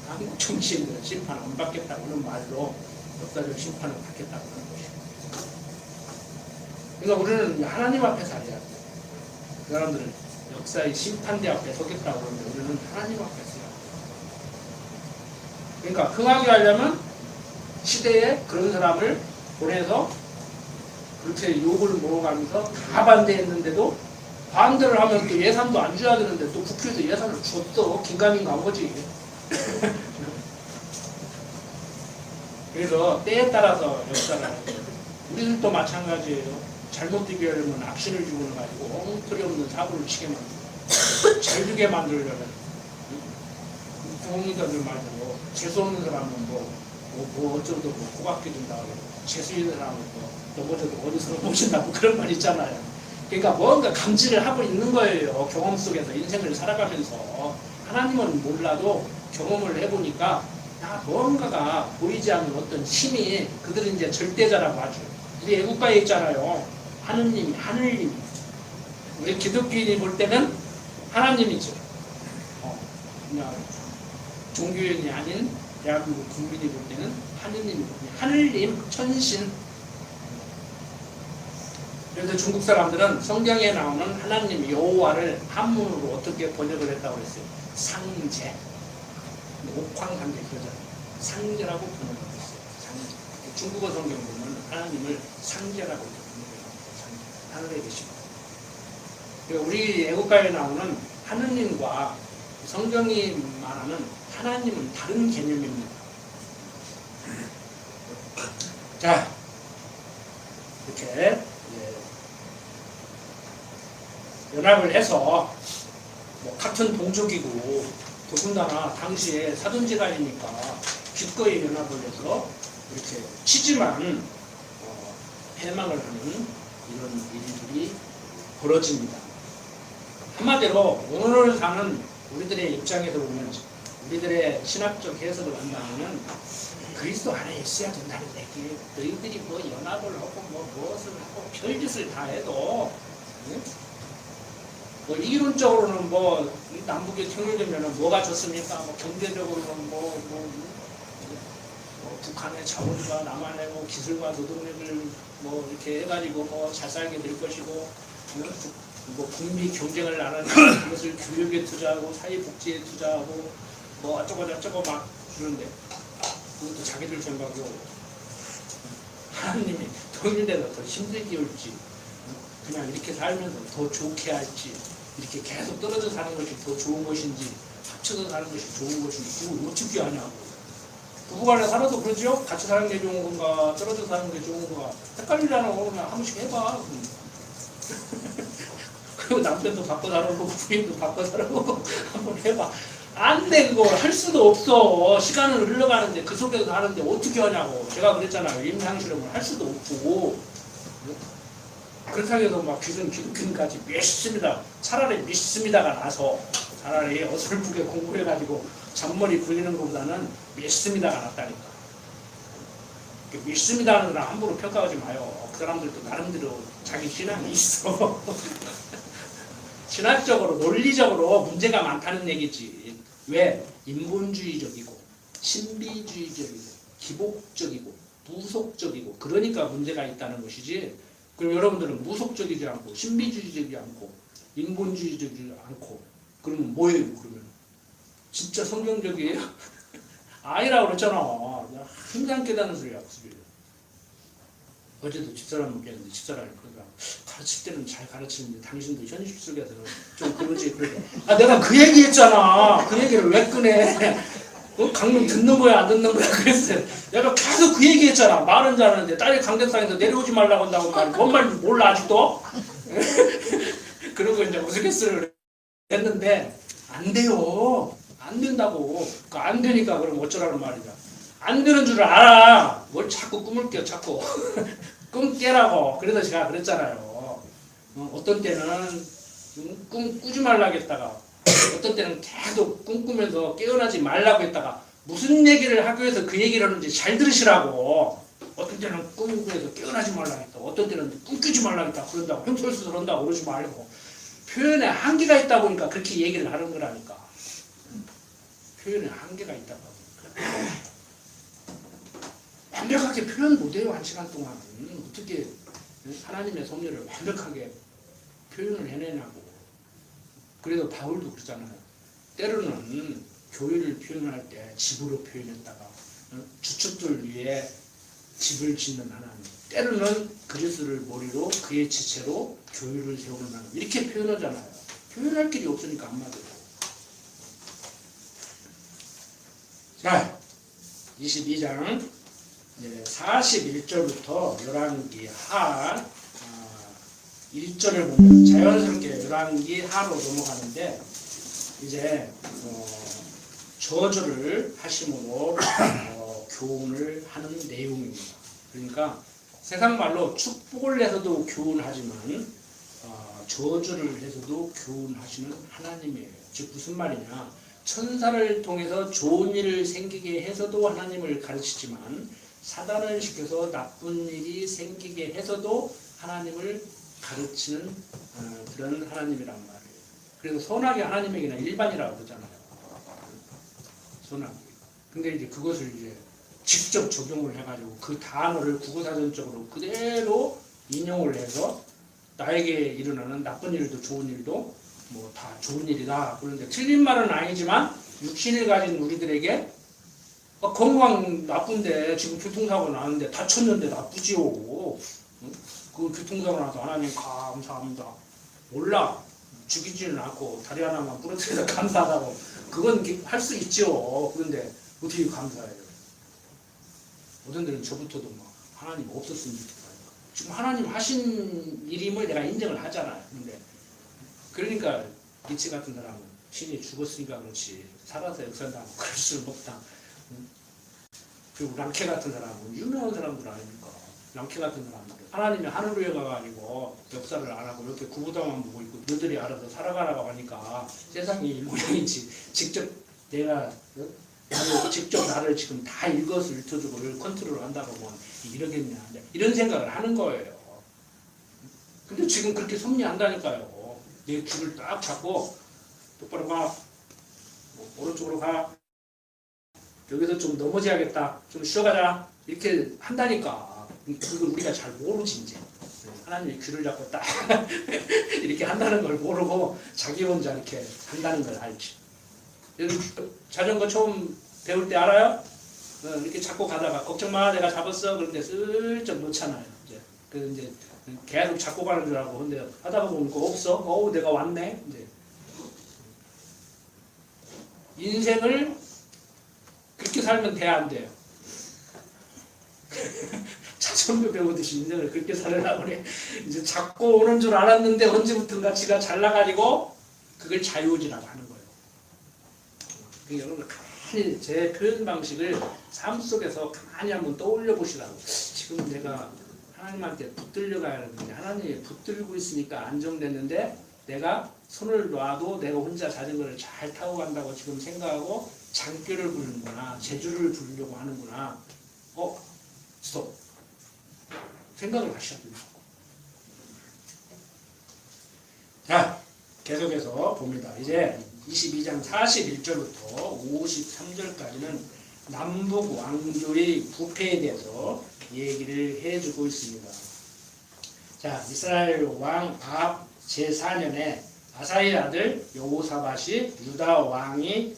Speaker 1: 한국 정치인들은 심판 안 받겠다고는 말로 역사적 심판을 받겠다고 하는 것이죠. 그러니까 우리는 하나님 앞에 살아야 돼요. 그 사람들은 역사의 심판대 앞에 서겠다고 그러는데 우리는 하나님 앞에 서야 돼요. 그러니까 흥하게 하려면 시대에 그런 사람을 보내서 그렇게 욕을 먹어가면서 다 반대했는데도 반대를 하면 또 예산도 안 줘야 되는데 또 국회에서 예산을 줬어. 긴가민가 한 거지. 그래서 때에 따라서 역사를 하는 거예요. 우리들도 마찬가지예요. 잘못되게 하려면 악신을 주고는 가지고 엉터리 없는 사고를 치게 만들고 잘 되게 만들려면 부모님들 말대로 재수없는 사람은 뭐 어쩌고 뭐 고맙게 준다고 재수 있는 사람은 뭐 넘어져도 어디서 보신다고 그런 말 있잖아요. 그러니까 뭔가 감지를 하고 있는 거예요. 경험 속에서 인생을 살아가면서 하나님은 몰라도 경험을 해보니까 뭔가가 보이지 않는 어떤 힘이 그들은 이제 절대자라고 하죠. 우리 애국가에 있잖아요. 하느님이 하늘님이 우리 기독교인이 볼 때는 하나님이죠. 그냥 종교인이 아닌 대한민국 국민이 볼 때는 하느님이 하늘님 천신. 그래서 중국 사람들은 성경에 나오는 하나님 여호와를 한문으로 어떻게 번역을 했다고 그랬어요? 상제. 옥황상제 그러잖아요. 상제라고 번역을 했어요. 상제. 중국어 성경 보면 하나님을 상제라고 번역을 해요. 하늘에 계시고. 우리 애국가에 나오는 하느님과 성경이 말하는 하나님은 다른 개념입니다. 자, 이렇게 연합을 해서 뭐 같은 동족이고 더군다나 당시에 사돈지간이니까 기꺼이 연합을 해서 이렇게 치지만 해망을 하는 이런 일들이 벌어집니다. 한마디로 오늘 사는 우리들의 입장에서 보면 우리들의 신학적 해석을 한다면 그리스도 안에 있어야 된다는 얘기. 너희들이 뭐 연합을 하고 뭐 무엇을 하고 별짓을 다 해도 뭐 이론적으로는 뭐 남북이 통일되면 뭐가 좋습니까? 뭐 경제적으로는 뭐 북한의 자원과 남한의 뭐 기술과 노동력을 뭐 이렇게 해가지고 뭐 잘 살게 될 것이고 뭐 국미 경쟁을 안 하는 그것을 교육에 투자하고 사회복지에 투자하고 뭐 어쩌고 막 주는데 그것도 자기들 생각이고 하나님이 통일돼서 더 힘들게 올지 그냥 이렇게 살면서 더 좋게 할지 이렇게 계속 떨어져 사는 것이 더 좋은 것인지 합쳐서 사는 것이 좋은 것인지 그걸 어떻게 하냐고. 부부간에 살아도 그러죠? 같이 사는 게 좋은 건가 떨어져 사는 게 좋은 건가 헷갈리잖아. 그냥 한 번씩 해봐. 그리고 남편도 바꿔 살아보고 부인도 바꿔 살아보고 한번 해봐. 안 돼. 그거 할 수도 없어. 시간은 흘러가는데 그 속에서 사는데 어떻게 하냐고. 제가 그랬잖아요. 임상실험을 할 수도 없고 그렇다고 해서 막 기독교인까지 믿습니다. 차라리 믿습니다가 나서 차라리 어설프게 공부해가지고 잔머리 굴리는 것보다는 믿습니다가 낫다니까. 믿습니다는 사람 함부로 평가하지 마요. 그 사람들도 나름대로 자기 신앙이 있어. 신학적으로 논리적으로 문제가 많다는 얘기지. 왜? 인본주의적이고 신비주의적이고 기복적이고 무속적이고 그러니까 문제가 있다는 것이지. 그럼 여러분들은 무속적이지 않고 신비주의적이지 않고 인본주의적이지 않고. 그러면 뭐예요, 그러면? 진짜 성경적이에요? 아니라고 그랬잖아. 항상 깨닫는 소리야, 그 소리. 어제도 집사람 먹겠는데 집사람이 그러더라. 가르칠 때는 잘 가르치는데 당신도 현실 속에서는 좀 그러지. 그러더라. 아, 내가 그 얘기 했잖아. 그 얘기를 왜 꺼내? 강론 듣는 거야, 안 듣는 거야? 그랬어요. 내가 계속 그 얘기 했잖아. 말은 잘하는데 딸이 강대상에서 내려오지 말라고 한다고 말, 뭔 말인지 몰라, 아직도? 그러고 이제 우스갯소리를 했는데, 안 돼요. 안 된다고. 안 되니까 그럼 어쩌라는 말이야. 안 되는 줄 알아. 뭘 자꾸 꿈을 껴, 자꾸. 꿈 깨라고. 그래서 제가 그랬잖아요. 어떤 때는 꿈 꾸지 말라고 했다가, 어떤 때는 계속 꿈꾸면서 깨어나지 말라고 했다가, 무슨 얘기를 하기 위해서 그 얘기를 하는지 잘 들으시라고. 어떤 때는 꿈꾸면서 깨어나지 말라고 했다. 어떤 때는 꿈꾸지 말라고 했다. 그런다고. 횡설수설 한다고 그러지 말고. 표현에 한계가 있다 보니까 그렇게 얘기를 하는 거라니까. 표현에 한계가 있다고. 완벽하게 표현 못해요, 한 시간 동안. 어떻게 하나님의 섭리를 완벽하게 표현을 해내냐고. 그래도 바울도 그러잖아요. 때로는 교회를 표현할 때 집으로 표현했다가 주축들 위에 집을 짓는 하나님, 때로는 그리스도를 머리로 그의 지체로 교회를 세우는 하나님, 이렇게 표현하잖아요. 표현할 길이 없으니까 안 맞아요. 자, 22장 41절부터 열왕기 하 1절을 보면 자연스럽게 열왕기 하로 넘어가는데, 이제 저주를 하심으로 교훈을 하는 내용입니다. 그러니까 세상 말로 축복을 해서도 교훈하지만 저주를 해서도 교훈하시는 하나님이에요. 즉 무슨 말이냐, 천사를 통해서 좋은 일을 생기게 해서도 하나님을 가르치지만 사단을 시켜서 나쁜 일이 생기게 해서도 하나님을 가르치는 그런 하나님이란 말이에요. 그래서 선악이 하나님에게는 일반이라고 그러잖아요. 선악이. 근데 이제 그것을 이제 직접 적용을 해가지고 그 단어를 국어사전적으로 그대로 인용을 해서 나에게 일어나는 나쁜 일도 좋은 일도 뭐 다 좋은 일이다. 그런데 틀린 말은 아니지만 육신을 가진 우리들에게 건강 나쁜데 지금 교통사고 나는데 다쳤는데 나쁘지요. 그 교통사고 나서 하나님 감사합니다. 몰라. 죽이지는 않고 다리 하나만 부러뜨려서 감사하다고. 그건 할 수 있죠. 그런데 어떻게 감사해요? 어떤 데는 저부터도 막 하나님 없었으면 좋겠다. 지금 하나님 하신 일임을 내가 인정을 하잖아요. 근데 그러니까 니체 같은 사람은 신이 죽었으니까 그렇지 살아서 역사한다고 그럴 수는 없다. 그리고 랑케 같은 사람은 유명한 사람들 아닙니까? 랑케 같은 사람들 하나님이 하늘에 가가지고 역사를 안 하고 이렇게 구부담만 보고 있고 너들이 알아서 살아가라고 하니까 세상이 모양인지 직접 내가 나를 지금 다 일거수일투족을 컨트롤 한다고 하면 이러겠냐 이런 생각을 하는 거예요. 근데 지금 그렇게 섭리한다니까요. 내 줄을 딱 잡고 똑바로 가, 오른쪽으로 가, 여기서 좀 넘어져야겠다, 좀 쉬어가자 이렇게 한다니까. 그걸 우리가 잘 모르지 이제. 하나님이 귀를 잡고 딱 이렇게 한다는 걸 모르고 자기 혼자 이렇게 한다는 걸 알지. 자전거 처음 배울 때 알아요? 이렇게 잡고 가다가 걱정 마 내가 잡았어 그런데 슬쩍 놓잖아요. 이제 계속 잡고 가는 줄 알고 근데 하다가 보니까 없어. 내가 왔네. 이제 인생을 그렇게 살면 돼 안 돼요? 자전거 배우듯이 인생을 그렇게 살으려고 그래. 이제 잡고 오는 줄 알았는데 언제부턴가 지가 잘나가지고 그걸 자유지라고 하는 거예요. 여러분 가만히 제 표현 방식을 삶 속에서 가만히 한번 떠올려 보시라고. 지금 내가 하나님한테 붙들려 가야 하는데 하나님이 붙들고 있으니까 안정됐는데 내가 손을 놔도 내가 혼자 자전거를 잘 타고 간다고 지금 생각하고 장교를 부르는구나, 제주를 부르려고 하는구나. 스톱. 생각을 하셔야 돼요. 자, 계속해서 봅니다. 이제 22장 41절부터 53절까지는 남북 왕조의 부패에 대해서 얘기를 해주고 있습니다. 자, 이스라엘 왕 아합 제4년에 아사의 아들 여호사밧이 유다 왕이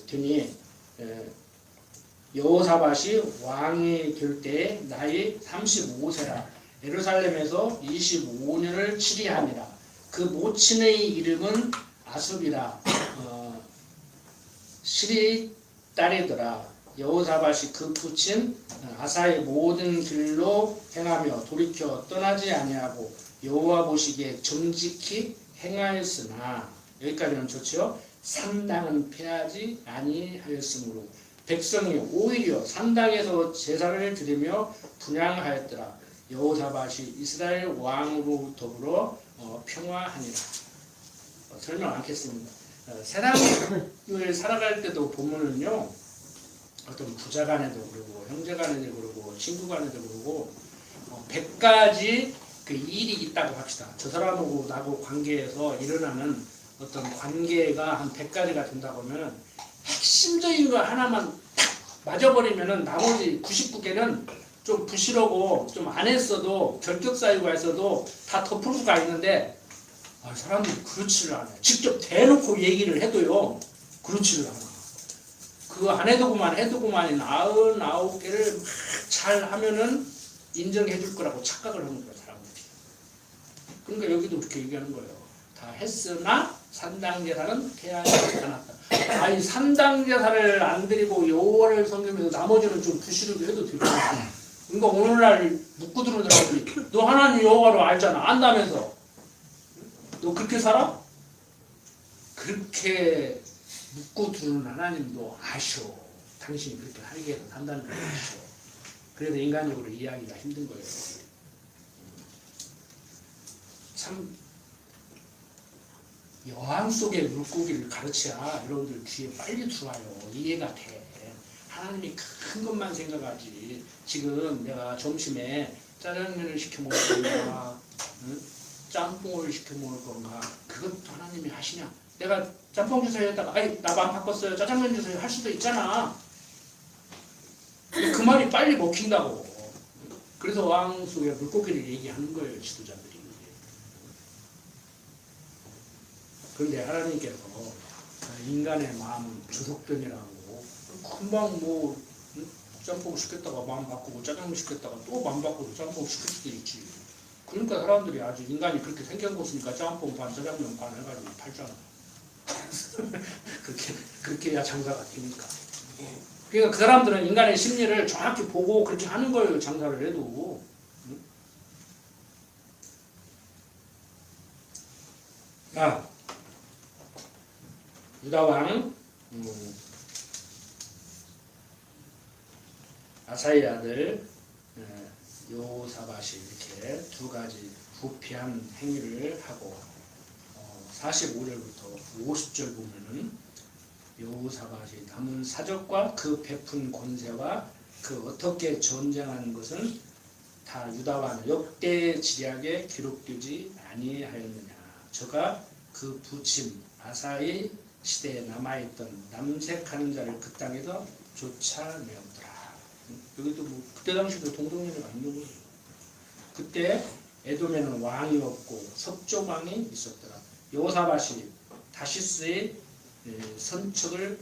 Speaker 1: 되니 여호사밧이 왕이 될 때에 나이 35세라 예루살렘에서 25년을 치리하니라. 그 모친의 이름은 아숲이라 실이 딸이더라. 여호사밧이 그 부친 아사의 모든 길로 행하며 돌이켜 떠나지 아니하고 여호와 보시기에 정직히 행하였으나, 여기까지는 좋죠. 산당은 패하지 아니하였으므로 백성이 오히려 산당에서 제사를 드리며 분향하였더라. 여호사밧이 이스라엘 왕으로 더불어 평화하니라. 설명 않겠습니다. 세상을 살아갈 때도 보면은요, 어떤 부자 간에도 그러고 형제 간에도 그러고 친구 간에도 그러고 100가지 그 일이 있다고 합시다. 저 사람하고 나하고 관계에서 일어나는 어떤 관계가 한 100가지가 된다고 하면 핵심적인 거 하나만 딱 맞아버리면은 나머지 99개는 좀 부실하고 좀 안 했어도 결격 사유가 있어도 다 덮을 수가 있는데, 사람들이 그렇지를 않아요. 직접 대놓고 얘기를 해도요, 그렇지를 않아. 그거 안 해도 그만인 99개를 잘 하면은 인정해 줄 거라고 착각을 하는 거예요, 사람들이. 그러니까 여기도 그렇게 얘기하는 거예요. 다 했으나 산당제사는 패하지 않았다. 아니, 산당제사를 안 드리고 여호와를 섬기면서 나머지는 좀 부실하게 해도 되잖아. 그러니까 오늘날 묻고 들어오는 사람들이 너 하나님 여호와로 알잖아. 안다면서. 너 그렇게 살아? 그렇게 묻고 들어오는 하나님도 아셔. 당신이 그렇게 하게 해서 산다는 걸 아셔. 그래서 인간적으로 이해하기가 힘든 거예요. 참 여왕 속의 물고기를 가르쳐야 여러분들 귀에 빨리 들어와요. 이해가 돼. 하나님이 큰 것만 생각하지. 지금 내가 점심에 짜장면을 시켜 먹을 건가, 짬뽕을 시켜 먹을 건가, 그것도 하나님이 하시냐. 내가 짬뽕 주세요 했다가 나 마음 바꿨어요, 짜장면 주세요 할 수도 있잖아. 그 말이 빨리 먹힌다고. 그래서 왕 속의 물고기를 얘기하는 거예요, 지도자들이. 그런데 하나님께서 인간의 마음은 주속변이라고, 금방 짬뽕 시켰다가 마음 바꾸고 짜장면 시켰다가 또 마음 바꾸고 짬뽕 시킬 수도 있지. 그러니까 사람들이 아주 인간이 그렇게 생겨봤으니까 짬뽕 반 짜장면 반 해가지고 팔잖아. 그렇게 해야 장사가 되니까. 그러니까 그 사람들은 인간의 심리를 정확히 보고 그렇게 하는 거예요, 장사를 해도. 유다왕 아사의 아들 여호사밧이 이렇게 두 가지 부패한 행위를 하고 45절부터 50절 보면은 여호사밧이 남은 사적과 그 베푼 권세와 그 어떻게 전쟁한 것은 다 유다왕 역대 지략에 기록되지 아니하였느냐. 저가 그 부침 아사의 시대에 남아있던 남색하는 자를 그 땅에서 쫓아내었더라. 여기도 그때 당시도 동성애가 있는 거예요. 그때 에돔에는 왕이 없고 석조왕이 있었더라. 여호사밧이 다시스의 선척을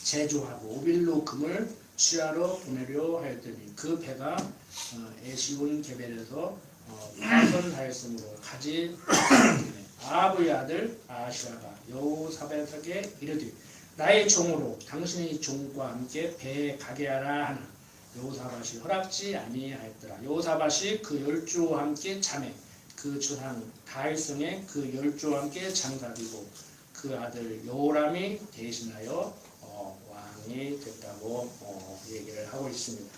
Speaker 1: 제조하고 오빌로 금을 취하러 보내려 하였더니 그 배가 에시온 게벨에서 파선하였으므로 가지 아합의 아들 아시라가 여호사밧에게 이르되 나의 종으로 당신의 종과 함께 배에 가게 하라 하나 여호사밧이 허락지 아니하였더라. 여호사밧이 그 열조와 함께 자매 그 조상 다윗성에 그 열조와 함께 장사되고 그 아들 여호람이 대신하여 왕이 됐다고 얘기를 하고 있습니다.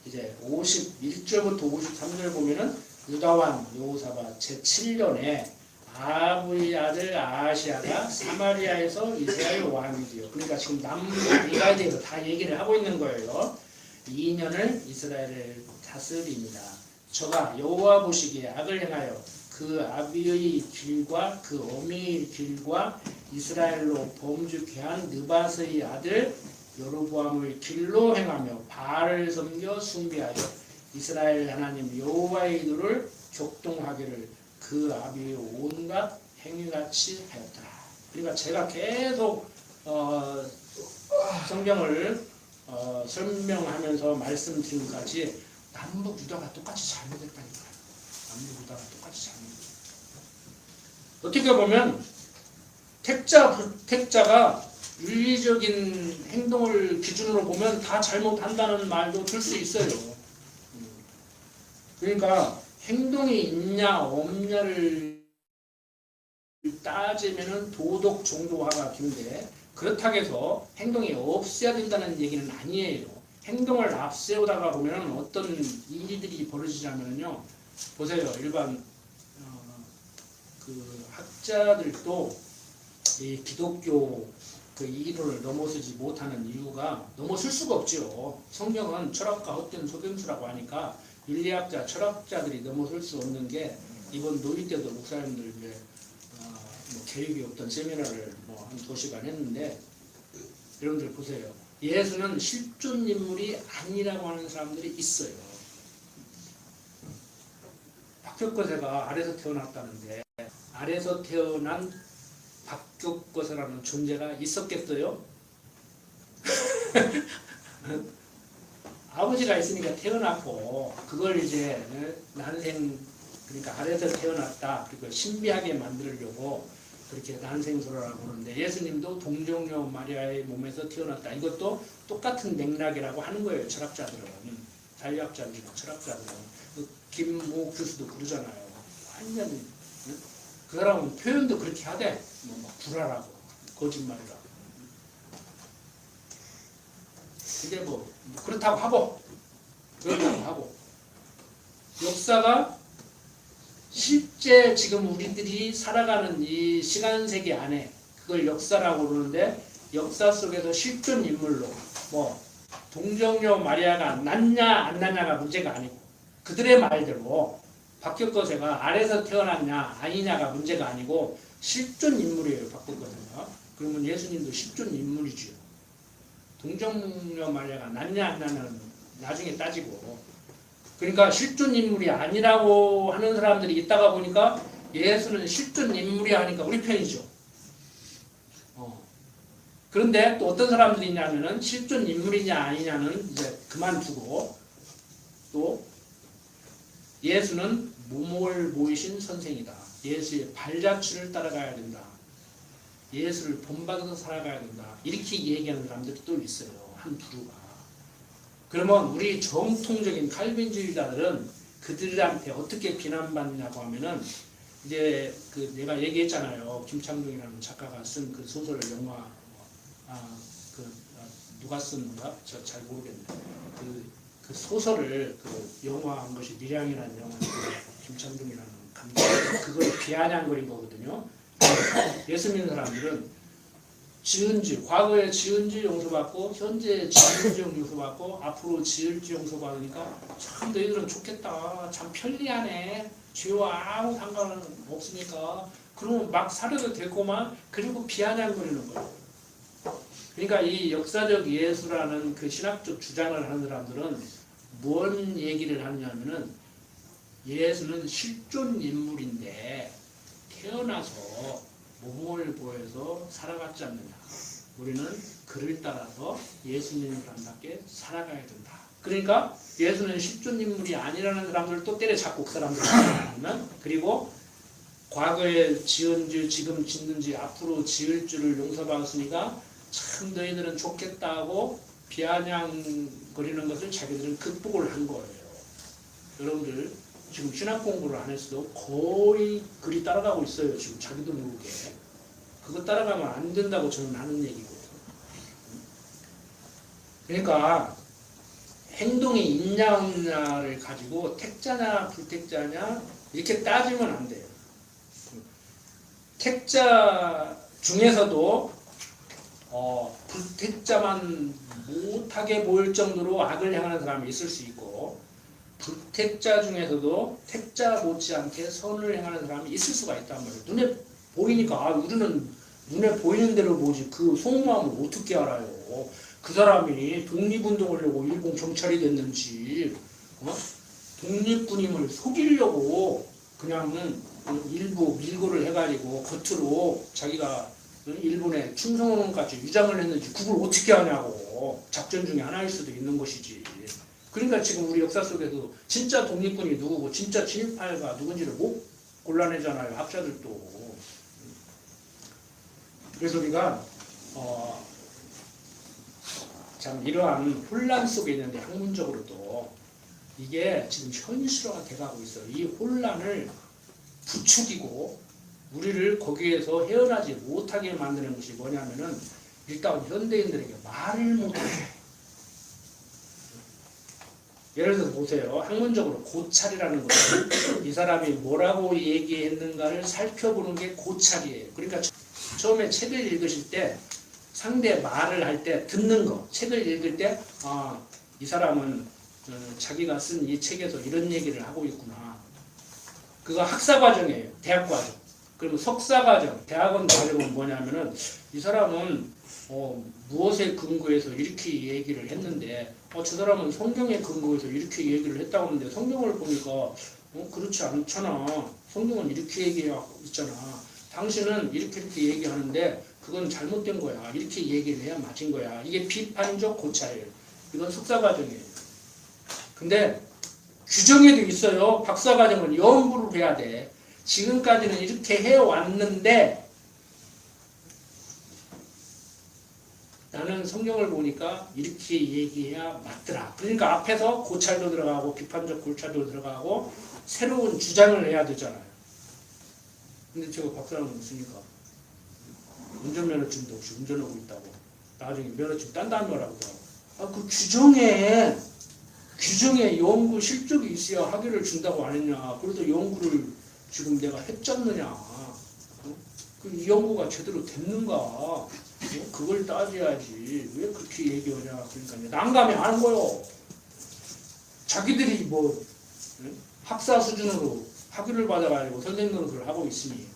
Speaker 1: 이제 51절부터 53절 보면은 유다왕 여호사밧 제7년에 아합의 아들 아하시아가 사마리아에서 이스라엘 왕이 되어, 그러니까 지금 남이가에 대해서 다 얘기를 하고 있는 거예요. 2년을 이스라엘을 다스립니다. 저가 여호와 보시기에 악을 행하여 그 아비의 길과 그 어미의 길과 이스라엘로 범죄케 한 느밧의 아들 여로보암의 길로 행하며 바알을 섬겨 숭배하여 이스라엘 하나님 여호와의 이도를 격동하기를 그 아비의 온갖 행위같이 하였더라. 그러니까 제가 계속 성경을 설명하면서 말씀드린 것 같이 남북 유다가 똑같이 잘못했다니까요. 남북 유다가 똑같이 잘못했어요. 어떻게 보면 택자, 불택자가 윤리적인 행동을 기준으로 보면 다 잘못한다는 말도 들 수 있어요. 그러니까 행동이 있냐 없냐를 따지면은 도덕 정도화가 긴데 그렇다고 해서 행동이 없어야 된다는 얘기는 아니에요. 행동을 앞세우다가 보면 어떤 일들이 벌어지자면요. 보세요. 일반 그 학자들도 이 기독교 그 이론을 넘어서지 못하는 이유가 넘어설 수가 없죠. 성경은 철학과 헛된 소변수라고 하니까 윤리학자, 철학자들이 넘어설 수 없는 게 이번 노이 때도 목사님들 이제 뭐 계획이 없던 세미나를 뭐 한 2시간 했는데 여러분들 보세요. 예수는 실존 인물이 아니라고 하는 사람들이 있어요. 박격거세가 아래서 태어났다는데 아래서 태어난 박격거세라는 존재가 있었겠어요? 아버지가 있으니까 태어났고 그걸 이제 난생 그러니까 아래서 태어났다 그리고 신비하게 만들려고 그렇게 난생소라라고 하는데 예수님도 동정녀 마리아의 몸에서 태어났다. 이것도 똑같은 맥락이라고 하는 거예요. 철학자들은. 자유학자들이나 철학자들은. 김모 교수도 그러잖아요. 완전히 그 사람은 표현도 그렇게 하대. 막 불화라고 거짓말이라고. 근데 뭐 그렇다고 하고 역사가 실제 지금 우리들이 살아가는 이 시간세계 안에 그걸 역사라고 그러는데 역사 속에서 실존 인물로 뭐 동정녀 마리아가 낳냐 안 낳냐가 문제가 아니고 그들의 말대로 박격거세가 아래서 태어났냐 아니냐가 문제가 아니고 실존 인물이에요. 박격거세가. 그러면 예수님도 실존 인물이지요. 동정녀 마리아가 낳냐 안 낳냐는 나중에 따지고 그러니까 실존 인물이 아니라고 하는 사람들이 있다가 보니까 예수는 실존 인물이 하니까 우리 편이죠. 그런데 또 어떤 사람들이 있냐면은 실존 인물이냐 아니냐는 이제 그만두고 또 예수는 모모를 보이신 선생이다. 예수의 발자취를 따라가야 된다. 예수를 본받아서 살아가야 된다. 이렇게 얘기하는 사람들이 또 있어요. 한 부류가. 그러면 우리 정통적인 칼빈주의자들은 그들한테 어떻게 비난받냐고 하면은 이제 그 내가 얘기했잖아요. 김창동이라는 작가가 쓴 그 소설 영화 누가 쓴가 저 잘 모르겠는데 그 소설을 그 영화한 것이 밀양이라는 영화인데 김창동이라는 감독 그걸 비아냥거린 거거든요. 예수 믿는 사람들은 과거에 지은 죄 용서받고 현재 지을 죄 용서받고 앞으로 지을 죄 용서받으니까 참 너희들은 좋겠다. 참 편리하네. 죄와 아무 상관은 없으니까 그러면 막 살아도 되고만 그리고 비아냥거리는 거예요. 그러니까 이 역사적 예수라는 그 신학적 주장을 하는 사람들은 뭔 얘기를 하냐면은 예수는 실존 인물인데 태어나서 모범을 보여서 살아갔지 않느냐. 우리는 그를 따라서 예수님을 사람답게 살아가야 된다. 그러니까 예수는 실존 인물이 아니라는 사람들을 또 때려잡고 그 사람들을 만나면 그리고 과거에 지은 죄, 지금 짓는 죄, 앞으로 지을 죄를 용서받았으니까 참 너희들은 좋겠다 하고 비아냥거리는 것을 자기들은 극복을 한 거예요. 여러분들 지금 신학 공부를 안 했어도 거의 그리 따라가고 있어요. 지금 자기도 모르게. 그거 따라가면 안 된다고 저는 하는 얘기고. 그러니까 행동이 있냐 없냐를 가지고 택자냐 불택자냐 이렇게 따지면 안 돼요. 택자 중에서도 불택자만 못하게 보일 정도로 악을 행하는 사람이 있을 수 있고 불택자 중에서도 택자 못지않게 선을 행하는 사람이 있을 수가 있단 말이에요. 눈에 보이니까 우리는 눈에 보이는 대로 보지 그 속마음을 어떻게 알아요. 그 사람이 독립운동을 하려고 일본 경찰이 됐는지 독립군임을 속이려고 그냥 일부 밀고를 해가지고 겉으로 자기가 일본에 충성까지 유장을 했는지 그걸 어떻게 하냐고. 작전 중에 하나일 수도 있는 것이지. 그러니까 지금 우리 역사 속에도 진짜 독립군이 누구고 진짜 친일파가 누군지를 못 골라내잖아요. 학자들도. 그래서 우리가 참 이러한 혼란 속에 있는데 학문적으로도 이게 지금 현실화가 돼가고 있어요. 이 혼란을 부추기고 우리를 거기에서 헤어나지 못하게 만드는 것이 뭐냐면은 일단 현대인들에게 말을 못하게. 예를 들어서 보세요. 학문적으로 고찰이라는 것은 이 사람이 뭐라고 얘기했는가를 살펴보는 게 고찰이에요. 그러니까 처음에 책을 읽으실 때 상대 말을 할 때 듣는 거. 책을 읽을 때 이 사람은 자기가 쓴 이 책에서 이런 얘기를 하고 있구나. 그거 학사과정이에요. 대학과정. 그리고 석사과정, 대학원 과정은 뭐냐면은 이 사람은 무엇에 근거해서 이렇게 얘기를 했는데 저 사람은 성경에 근거해서 이렇게 얘기를 했다고 하는데 성경을 보니까 그렇지 않잖아. 성경은 이렇게 얘기하고 있잖아. 당신은 이렇게 얘기하는데 그건 잘못된 거야. 이렇게 얘기를 해야 맞은 거야. 이게 비판적 고찰이에요. 이건 석사과정이에요. 근데 규정에도 있어요. 박사과정은 연구를 해야 돼. 지금까지는 이렇게 해왔는데 나는 성경을 보니까 이렇게 얘기해야 맞더라. 그러니까 앞에서 고찰도 들어가고 비판적 고찰도 들어가고 새로운 주장을 해야 되잖아요. 근데 제가 박사는 없으니까 운전면허증도 없이 운전하고 있다고. 나중에 면허증 딴다는 거라고 하더라고. 그 규정에 연구 실적이 있어야 학위를 준다고 안 했냐. 그래도 연구를 지금 내가 했잖느냐. 이 연구가 제대로 됐는가. 그걸 따져야지. 왜 그렇게 얘기하냐. 그러니까 난감해 하는 거요. 자기들이 뭐 학사 수준으로 학위를 받아가지고 선생님 노릇을 하고 있으니.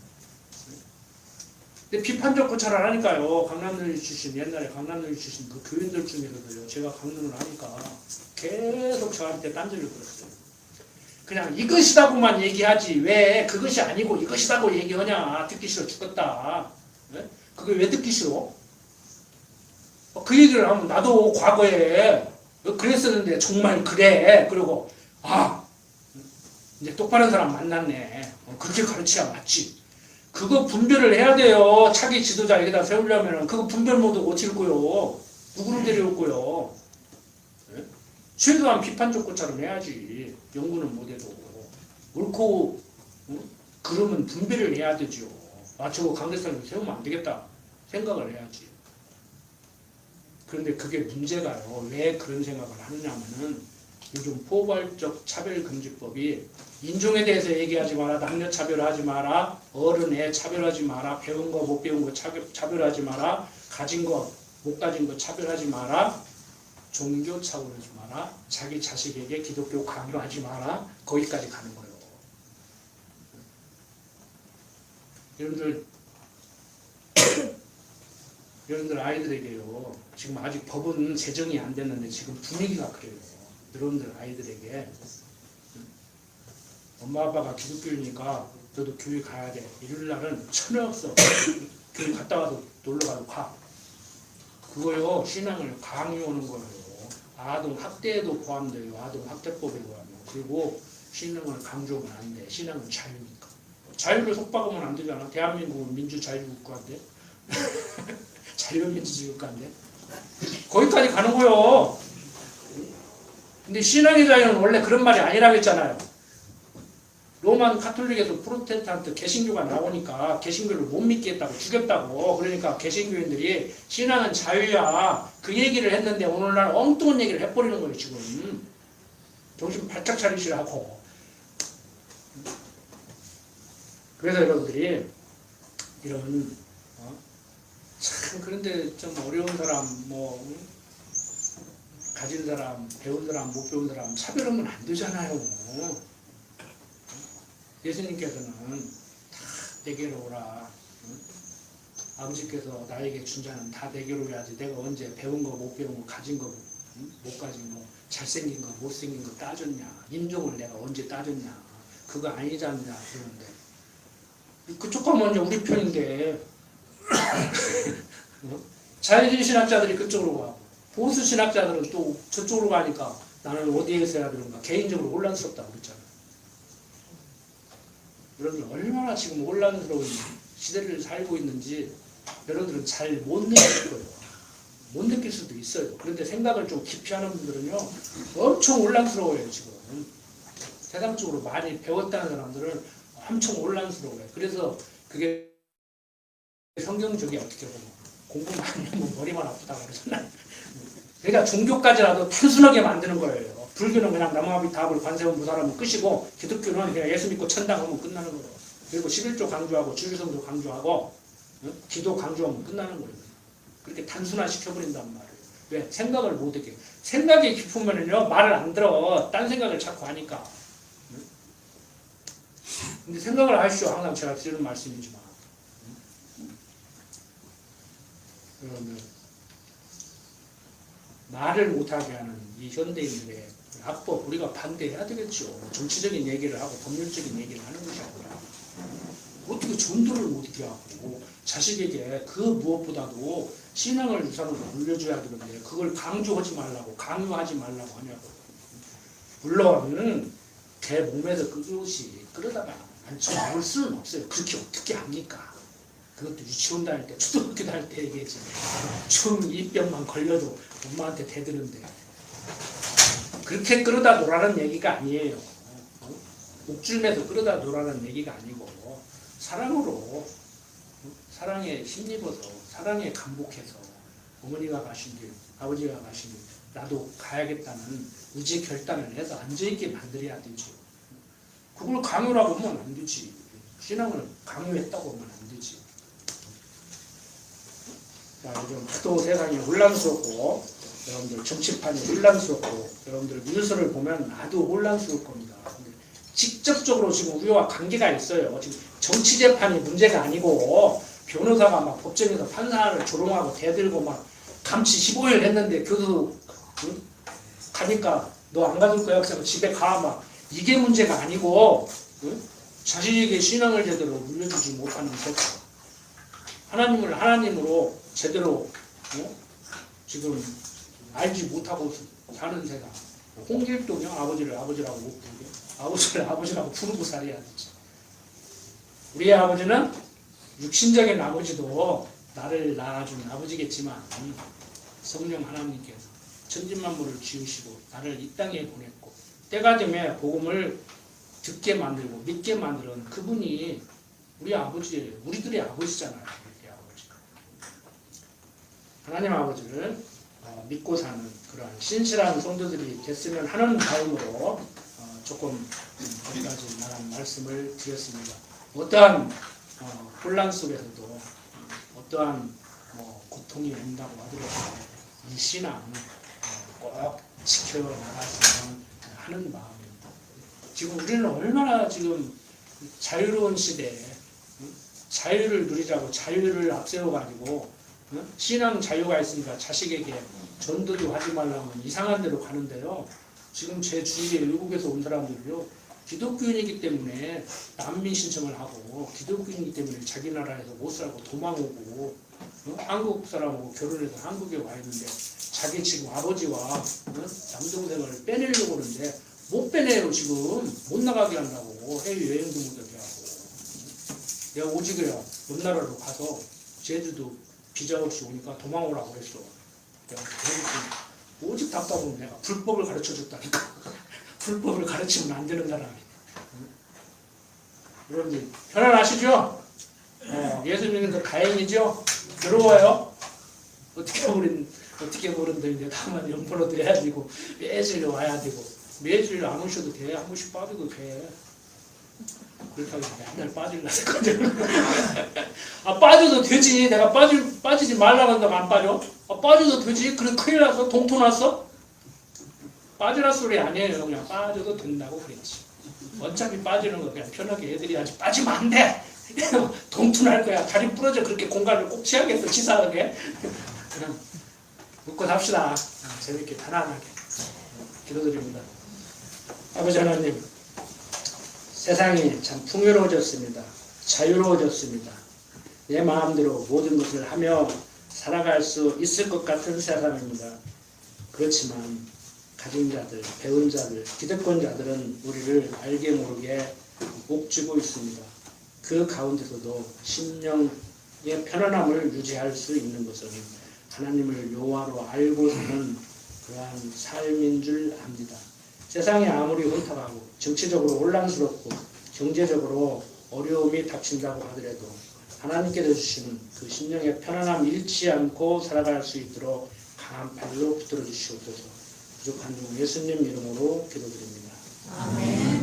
Speaker 1: 근데 비판적 고찰을 하니까요. 강남여대 출신, 옛날에 강남여대 출신 그 교인들 중에서도요. 제가 강론을 하니까 계속 저한테 딴소리를 들었어요. 그냥 이것이다고만 얘기하지 왜 그것이 아니고 이것이다고 얘기하냐. 듣기 싫어 죽겠다. 네? 그게 왜 듣기 싫어? 그 얘기를 하면 나도 과거에 그랬었는데 정말 그래. 그리고 이제 똑바른 사람 만났네. 그렇게 가르쳐야 맞지. 그거 분별을 해야 돼요. 차기 지도자 여기다 세우려면 그거 분별 모두 어찌 거요. 누구를 데려올 거요. 네? 최소한 비판적 고찰은 해야지. 연구는 못해도. 옳고 그러면 분별을 해야 되죠. 저거 강대상에 세우면 안 되겠다. 생각을 해야지. 그런데 그게 문제가요. 왜 그런 생각을 하느냐면은 요즘 포괄적 차별금지법이 인종에 대해서 얘기하지 마라, 남녀 차별하지 마라, 어른 애 차별하지 마라, 배운 거 못 배운 거 차별하지 마라, 가진 거 못 가진 거 차별하지 마라, 종교 차별하지 마라, 자기 자식에게 기독교 강요하지 마라, 거기까지 가는 거예요. 여러분들 아이들에게요. 지금 아직 법은 제정이 안 됐는데 지금 분위기가 그래요. 여러분들 아이들에게 엄마 아빠가 기독교이니까 너도 교회 가야 돼. 이럴 날은 전혀 없어. 교회 갔다 와도 놀러 가도 가. 그거요. 신앙을 강요하는 거예요. 아동 학대에도 포함돼요. 아동 학대법에 포함해요. 그리고 신앙을 강조하면 안 돼. 신앙은 자유니까. 자유를 속박하면 안 되잖아. 대한민국은 민주자유국가인데. 자유민주주의국가인데. 거기까지 가는 거요. 근데 신앙의 자유는 원래 그런 말이 아니라고 했잖아요. 로만 카톨릭에서 프로테스탄트 개신교가 나오니까 개신교를 못 믿겠다고 죽였다고. 그러니까 개신교인들이 신앙은 자유야. 그 얘기를 했는데 오늘날 엉뚱한 얘기를 해버리는 거예요. 지금. 정신 바짝 차리시라고. 그래서 여러분들이 이런 참 그런데 좀 어려운 사람 가진 사람, 배운 사람, 못 배운 사람 차별하면 안 되잖아요. 예수님께서는 다 내게로 오라. 아버지께서 나에게 준 자는 다 내게로 오야지. 내가 언제 배운 거, 못 배운 거, 가진 거, 못 가진 거, 잘생긴 거, 못생긴 거 따졌냐. 인종을 내가 언제 따졌냐. 그거 아니지 않냐. 그러는데 그쪽 가면 이제 우리 편인데 자유주의 신학자들이 그쪽으로 가고 보수 신학자들은 또 저쪽으로 가니까 나는 어디에서 해야 되는가 개인적으로 혼란스럽다고 그랬잖아요. 여러분들 얼마나 지금 혼란스러운 시대를 살고 있는지 여러분들은 잘 못 느낄 거예요. 못 느낄 수도 있어요. 그런데 생각을 좀 깊이 하는 분들은요 엄청 혼란스러워요. 지금 세상적으로 많이 배웠다는 사람들은 엄청 혼란스러워요. 그래서 그게 성경적이 어떻게 보면 공부 많이 하면 머리만 아프다고 그러잖아요. 그러니까 종교까지라도 단순하게 만드는 거예요. 불교는 그냥 남아비 답을 관세음 무사하면 끝이고 기독교는 그냥 예수 믿고 천당하면 끝나는 거예요. 그리고 11조 강조하고 주일성조 강조하고 기도 강조하면 끝나는 거예요. 그렇게 단순화시켜버린단 말이에요. 왜? 생각을 못하게. 생각이 깊으면요 말을 안 들어. 딴 생각을 자꾸 하니까. 근데 생각을 하시오. 항상 제가 드리는 말씀이지만. 여러분들 말을 못하게 하는 이 현대인들의 악법 우리가 반대해야 되겠죠. 정치적인 얘기를 하고 법률적인 얘기를 하는 것이 아니라 어떻게 전도를 못하게 하고 자식에게 그 무엇보다도 신앙을 우선으로 물려줘야 되는데 그걸 강조하지 말라고 강요하지 말라고 하냐고. 물론 개 몸에서 그것이 그러다가 나올 수는 없어요. 그렇게 어떻게 합니까? 그것도 유치원 다닐 때 초등학교 다닐 때 얘기했지. 중 입병만 걸려도 엄마한테 대드는데 그렇게 끌어다 놓으라는 얘기가 아니에요. 옥줄매도 끌어다 놓으라는 얘기가 아니고 사랑으로 사랑에 힘입어서 사랑에 감복해서 어머니가 가신 길 아버지가 가신 길 나도 가야겠다는 의지 결단을 해서 앉아있게 만들어야 되죠. 그걸 강요라고 하면 안 되지. 신앙을 강요했다고 하면 안 되지. 자, 요즘 또 세상이 혼란스럽고 여러분들 정치판이 혼란스럽고 여러분들 뉴스를 보면 나도 혼란스러울 겁니다. 직접적으로 지금 우리와 관계가 있어요. 지금 정치 재판이 문제가 아니고 변호사가 막 법정에서 판사를 조롱하고 대들고 막 감치 15일 했는데 교수 응? 가니까 너 안 가줄 거야? 그래서 집에 가 막 이게 문제가 아니고 응? 자신에게 신앙을 제대로 물려주지 못하는 세상. 하나님을 하나님으로 제대로 지금 알지 못하고 사는 세상. 홍길동이요? 아버지를 아버지라고 못 부르게. 아버지를 아버지라고 부르고 살아야 되지. 우리의 아버지는 육신적인 아버지도 나를 낳아준 아버지겠지만 성령 하나님께서 천지만물을 지으시고 나를 이 땅에 보냈고 때가 되면 복음을 듣게 만들고 믿게 만드는 그분이 우리 아버지예요. 우리들의 아버지잖아요. 우리의 아버지. 하나님 아버지를 믿고 사는 그러한 신실한 성도들이 됐으면 하는 마음으로 조금 거기까지 나간 말씀을 드렸습니다. 어떠한 혼란 속에서도 어떠한 고통이 온다고 하더라도 이 신앙 꼭 지켜나갔으면 하는 마음입니다. 지금 우리는 얼마나 지금 자유로운 시대에 자유를 누리자고 자유를 앞세워가지고 신앙 자유가 있으니까 자식에게 전도도 하지 말라면 이상한 데로 가는데요. 지금 제 주위에 외국에서 온 사람들이요. 기독교인이기 때문에 난민 신청을 하고 기독교인이기 때문에 자기 나라에서 못 살고 도망오고 한국 사람하고 결혼해서 한국에 와 있는데 자기 지금 아버지와 남동생을 빼내려고 하는데 못 빼내요. 지금 못 나가게 한다고 해외여행도 못하게 하고 내가 오직이야 먼 나라로 가서 제주도 비자 없이 오니까 도망오라고 했어. 내가 오직 답답하면 내가 불법을 가르쳐줬다니까. 불법을 가르치면 안 되는 사람이. 여러분들 편안하시죠? 예수 믿는 거 다행이죠? 괴로워요? 어떻게 모른데 이제 다만 연보로도 해야 되고 매주일 와야 되고 매주일 안 오셔도 돼. 한 번씩 빠져도 돼. 그렇다고 맨날 빠질라 했거든. 빠져도 되지. 내가 빠지지 말라고 한다고 안 빠져? 빠져도 되지. 그래 큰일 났어? 동토 났어? 빠지라 소리 아니에요. 그냥 빠져도 된다고 그랬지. 어차피 빠지는 거 그냥 편하게 애들이 하지. 빠지면 안 돼. 동토 날 거야. 다리 부러져. 그렇게 공간을 꼭 취하겠어. 치사하게. 그냥 웃고 삽시다. 재밌게 편안하게. 기도드립니다. 아버지 하나님, 세상이 참 풍요로워졌습니다.
Speaker 2: 자유로워졌습니다. 내 마음대로 모든 것을 하며 살아갈 수 있을 것 같은 세상입니다. 그렇지만 가진 자들, 배운 자들, 기득권자들은 우리를 알게 모르게 옥죄고 있습니다. 그 가운데서도 심령의 편안함을 유지할 수 있는 것은 하나님을 여호와로 알고 사는 그러한 삶인 줄 압니다. 세상이 아무리 혼탁하고 정치적으로 혼란스럽고 경제적으로 어려움이 닥친다고 하더라도 하나님께서 주시는 그 심령의 편안함 잃지 않고 살아갈 수 있도록 강한 발로 붙들어 주시옵소서. 부족한 종 예수님 이름으로 기도드립니다.
Speaker 3: 아멘.